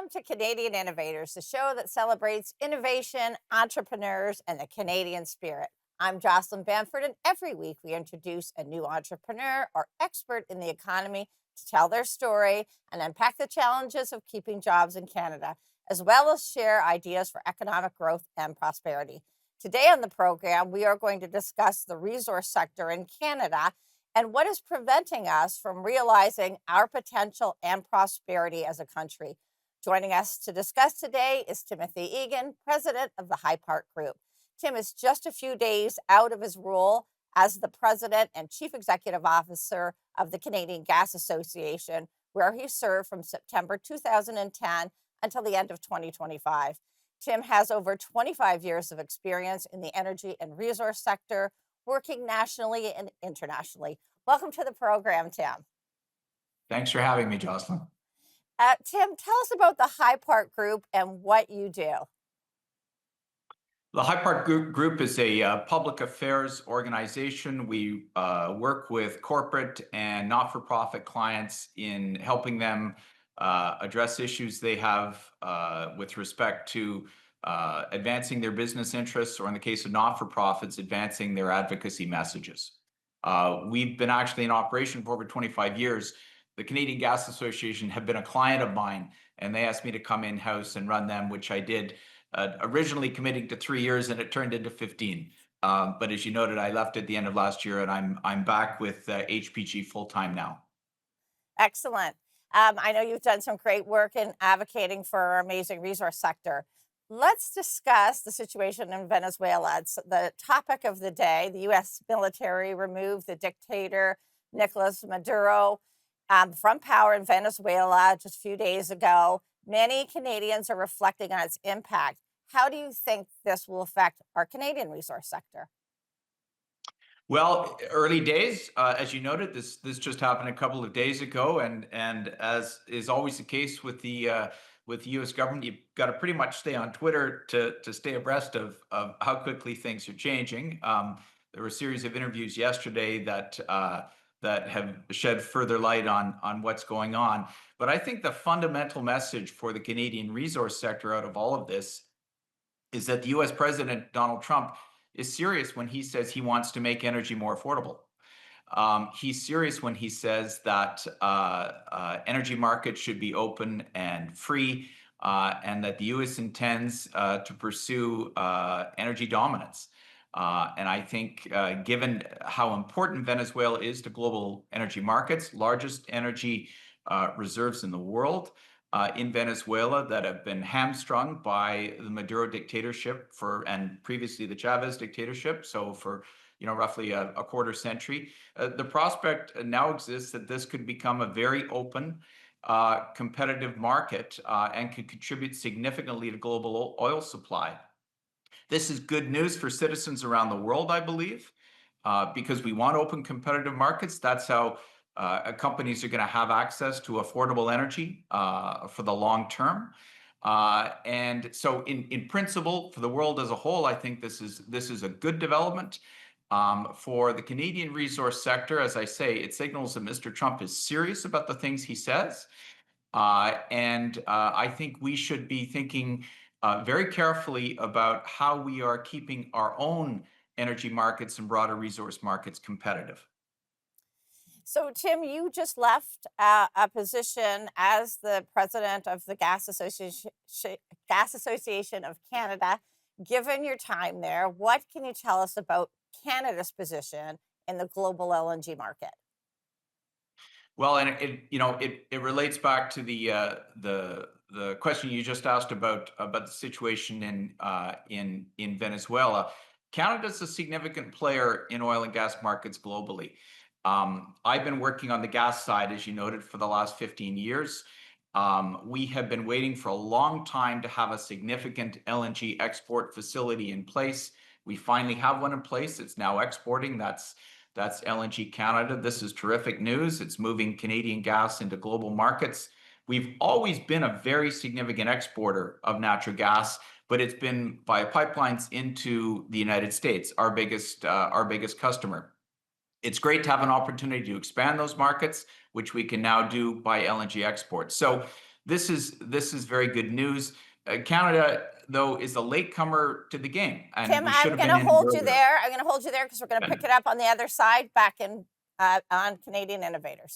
Welcome to Canadian Innovators, the show that celebrates innovation, entrepreneurs, and the Canadian spirit. I'm Jocelyn Bamford, and every week we introduce a new entrepreneur or expert in the economy to tell their story and unpack the challenges of keeping jobs in Canada, as well as share ideas for economic growth and prosperity. Today on the program, we are going to discuss the resource sector in Canada and what is preventing us from realizing our potential and prosperity as a country. Joining us to discuss today is Timothy Egan, president of the High Park Group. Tim is just a few days out of his role as the president and chief executive officer of the Canadian Gas Association, where he served from September 2010 until the end of 2025. Tim has over 25 years of experience in the energy and resource sector, working nationally and internationally. Welcome to the program, Tim. Thanks for having me, Jocelyn. Tim, tell us about the High Park Group and what you do. The High Park Group is a public affairs organization. We work with corporate and not-for-profit clients in helping them address issues they have with respect to advancing their business interests, or in the case of not-for-profits, advancing their advocacy messages. We've been actually in operation for over 25 years. The Canadian Gas Association have been a client of mine, and they asked me to come in-house and run them, which I did, originally committing to 3 years, and it turned into 15. But as you noted, I left at the end of last year, and I'm back with HPG full-time now. Excellent. I know you've done some great work in advocating for our amazing resource sector. Let's discuss the situation in Venezuela. It's the topic of the day. The U.S. military removed the dictator, Nicolas Maduro, from power in Venezuela just a few days ago. Many Canadians are reflecting on its impact. How do you think this will affect our Canadian resource sector? Well, early days, as you noted, this just happened a couple of days ago, and as is always the case with the U.S. government, you've got to pretty much stay on Twitter to stay abreast of how quickly things are changing. There were a series of interviews yesterday that have shed further light on what's going on. But I think the fundamental message for the Canadian resource sector out of all of this is that the U.S. President Donald Trump is serious when he says he wants to make energy more affordable. He's serious when he says that energy markets should be open and free, and that the U.S. intends to pursue energy dominance. And I think given how important Venezuela is to global energy markets, largest energy reserves in the world in Venezuela that have been hamstrung by the Maduro dictatorship and previously the Chavez dictatorship, so for roughly a quarter century. The prospect now exists that this could become a very open, competitive market and could contribute significantly to global oil supply. This is good news for citizens around the world, I believe, because we want open, competitive markets. That's how companies are going to have access to affordable energy for the long term. And so in principle, for the world as a whole, I think this is a good development. For the Canadian resource sector, as I say, it signals that Mr. Trump is serious about the things he says. And I think we should be thinking very carefully about how we are keeping our own energy markets and broader resource markets competitive. So, Tim, you just left a position as the president of the Gas Association of Canada. Given your time there, what can you tell us about Canada's position in the global LNG market? Well, and it relates back to the question you just asked about the situation in Venezuela. Canada's a significant player in oil and gas markets globally. I've been working on the gas side, as you noted, for the last 15 years. We have been waiting for a long time to have a significant LNG export facility in place. We finally have one in place. It's now exporting. That's LNG Canada. This is terrific news. It's moving Canadian gas into global markets. We've always been a very significant exporter of natural gas, but it's been via pipelines into the United States, our biggest customer. It's great to have an opportunity to expand those markets, which we can now do by LNG exports. So this is very good news. Canada, though, is a latecomer to the game, and Tim, we should I'm have going been to in hold you earlier. there. I'm going to hold you there because we're going to pick it up on the other side back in on Canadian Innovators.